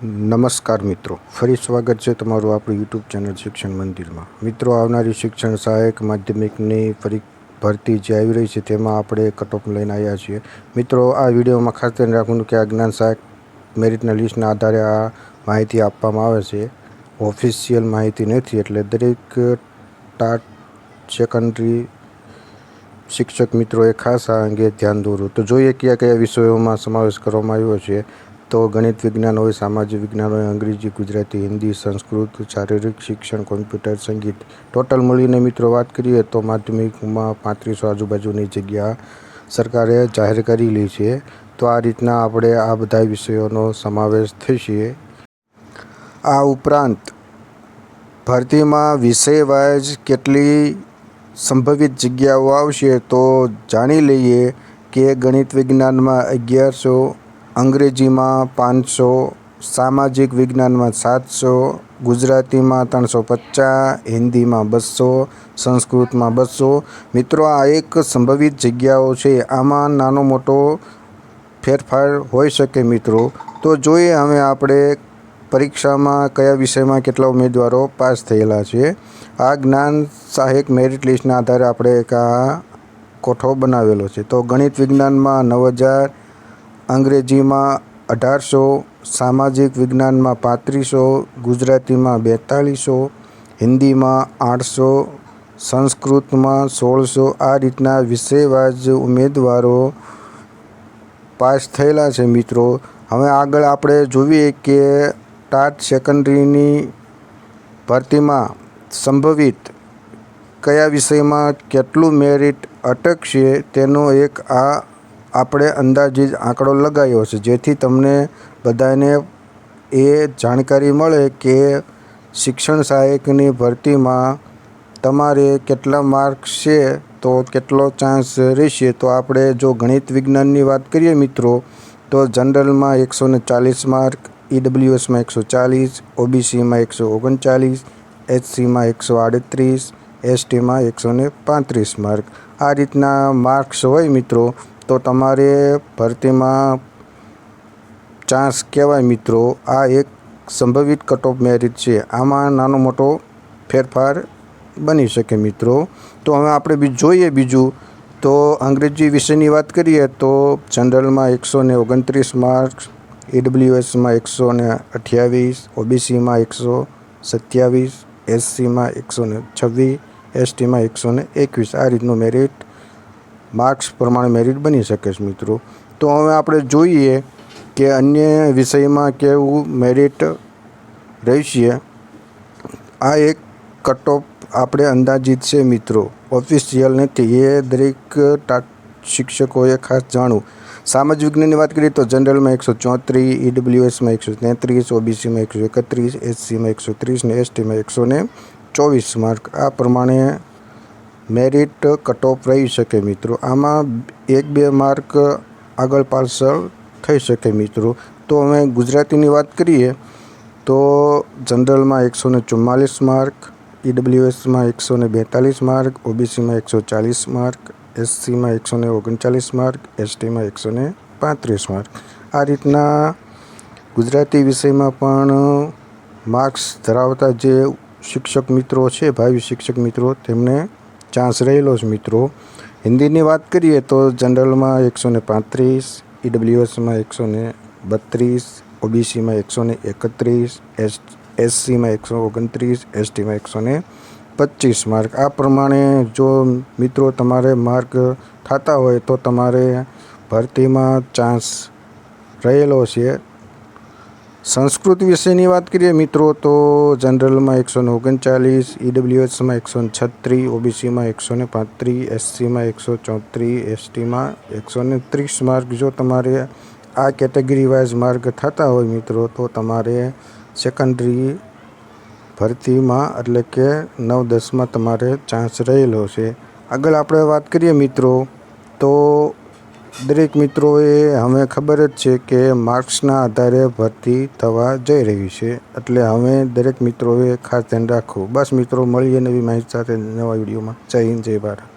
નમસ્કાર મિત્રો, ફરી સ્વાગત છે તમારું આપણું યુટ્યુબ ચેનલ શિક્ષણ મંદિરમાં. મિત્રો, આવનારી શિક્ષણ સહાયક માધ્યમિકની ભરતી જે આવી રહી છે તેમાં આપણે કટઓફ લઈને આવ્યા છીએ. મિત્રો, આ વિડીયોમાં ખાસ ધ્યાન રાખવાનું કે આ જ્ઞાન સહાયક મેરિટના લિસ્ટના આધારે આ માહિતી આપવામાં આવે છે. ઓફિશિયલ માહિતી નથી, એટલે દરેક ટાટ સેકન્ડરી શિક્ષક મિત્રોએ ખાસ આ અંગે ધ્યાન દોરવું. તો જોઈએ કયા કયા વિષયોમાં સમાવેશ કરવામાં આવ્યો છે. તો ગણિત વિજ્ઞાન હોય, સામાજિક વિજ્ઞાન હોય, અંગ્રેજી, ગુજરાતી, હિન્દી, સંસ્કૃત, શારીરિક શિક્ષણ, કોમ્પ્યુટર, સંગીત. ટોટલ મળીને મિત્રો વાત કરીએ તો માધ્યમિકમાં 3500 આજુબાજુની જગ્યા સરકારે જાહેર કરેલી છે. તો આ રીતના આપણે આ બધા વિષયોનો સમાવેશ થશે. આ ઉપરાંત ભરતીમાં વિષય વાઇઝ કેટલી સંભવિત જગ્યાઓ આવશે તો જાણી લઈએ કે ગણિત વિજ્ઞાનમાં 1100, અંગ્રેજીમાં 500, સામાજિક વિજ્ઞાનમાં 700, ગુજરાતીમાં 350, હિન્દીમાં 200, સંસ્કૃતમાં 200. મિત્રો, આ એક સંભવિત જગ્યાઓ છે. આમાં નાનો મોટો ફેરફાર હોઈ શકે મિત્રો. તો જોઈએ હવે આપણે પરીક્ષામાં કયા વિષયમાં કેટલા ઉમેદવારો પાસ થયેલા છે. આ જ્ઞાન સહાયક મેરિટ લિસ્ટના આધારે આપણે એક આ કોઠો બનાવેલો છે. તો ગણિત વિજ્ઞાનમાં 9000, અંગ્રેજીમાં 1800, સામાજિક વિજ્ઞાનમાં 3500, ગુજરાતીમાં 4200, હિન્દીમાં 800, સંસ્કૃતમાં 1600. આ રીતના વિષય વાઇઝ ઉમેદવારો પાસ થયેલા છે મિત્રો. હવે આગળ આપણે જોઈએ કે ટાટ સેકન્ડરીની ભરતીમાં સંભવિત કયા વિષયમાં કેટલું મેરિટ અટકશે તેનો એક આ આપણે અંદાજિત આંકડો લગાવ્યો છે, જેથી તમને બધાને એ જાણકારી મળે કે શિક્ષણ સહાયકની ભરતીમાં તમારે કેટલા માર્ક્સ છે તો કેટલો ચાન્સ રહેશે. તો આપણે જો ગણિત વિજ્ઞાનની વાત કરીએ મિત્રો, તો જનરલમાં 140 માર્ક, ઈડબ્લ્યુએસમાં 140, ઓબીસીમાં 139, એચસીમાં 138, એસટીમાં 135 માર્ક. આ રીતના માર્ક્સ હોય મિત્રો તો તમારે ભરતીમાં ચાન્સ કહેવાય મિત્રો. આ એક સંભવિત કટઓફ મેરિટ છે. આમાં નાનો મોટો ફેરફાર બની શકે મિત્રો. તો હવે આપણે જોઈએ બીજું તો અંગ્રેજી વિષયની વાત કરીએ તો જનરલમાં 129 માર્ક્સ, ઈડબ્લ્યુએસમાં 128, ઓબીસીમાં 127, એસસીમાં 126, એસટીમાં 121. આ રીતનું મેરિટ માર્ક્સ પ્રમાણે મેરિટ બની શકે છે મિત્રો. તો હવે આપણે જોઈએ કે અન્ય વિષયમાં કેવું મેરિટ રહેશે. આ એક કટઓફ આપણે અંદાજિત છે મિત્રો, ઓફિશિયલ નથી. એ દરેક શિક્ષકોએ ખાસ જાણવું. સામાજિક વિજ્ઞાનની વાત કરીએ તો જનરલમાં 134, ઈડબ્લ્યુએસમાં 133, ઓબીસીમાં 131, એસસીમાં 130 ને એસટીમાં 124 માર્ક. આ પ્રમાણે મેરિટ કટઓફ રહી શકે મિત્રો. આમાં 1-2 માર્ક આગળ પાછળ થઈ શકે મિત્રો. તો હવે ગુજરાતીની વાત કરીએ તો જનરલમાં 144 માર્ક, ઈડબ્લ્યુએસમાં 142 માર્ક, ઓબીસીમાં 140 માર્ક, એસસીમાં 139 માર્ક, એસટીમાં 135 માર્ક. આ રીતના ગુજરાતી વિષયમાં પણ માર્ક્સ ધરાવતા જે શિક્ષક મિત્રો છે, ભાવિ શિક્ષક મિત્રો, તેમને ચાન્સ રહેલો છે મિત્રો. હિન્દીની વાત કરીએ તો જનરલમાં 135, ઈડબ્લ્યુએસમાં 132, ઓબીસીમાં 131, એસસીમાં 129, એસટીમાં 125 માર્ક. આ પ્રમાણે જો મિત્રો તમારે માર્ક થતા હોય તો તમારે ભરતીમાં ચાન્સ રહેલો છે. સંસ્કૃત વિષયની વાત કરીએ મિત્રો તો જનરલમાં 139, ઈડબ્લ્યુએસમાં 136, ઓબીસીમાં 135, એસસીમાં 134, એસટીમાં 130 માર્ક. જો તમારે આ કેટેગરી વાઇઝ માર્ક થતા હોય મિત્રો તો તમારે સેકન્ડરી ભરતીમાં એટલે કે 9-10માં તમારે ચાન્સ રહેલો છે. આગળ આપણે વાત કરીએ મિત્રો તો દરેક મિત્રોએ હવે ખબર જ છે કે માર્ક્સના આધારે ભરતી થવા જઈ રહી છે. એટલે હવે દરેક મિત્રોએ ખાસ ધ્યાન રાખવું. બસ મિત્રો, મળીએ નવી માહિતી સાથે નવા વિડીયોમાં. જય હિન્દ, જય ભારત.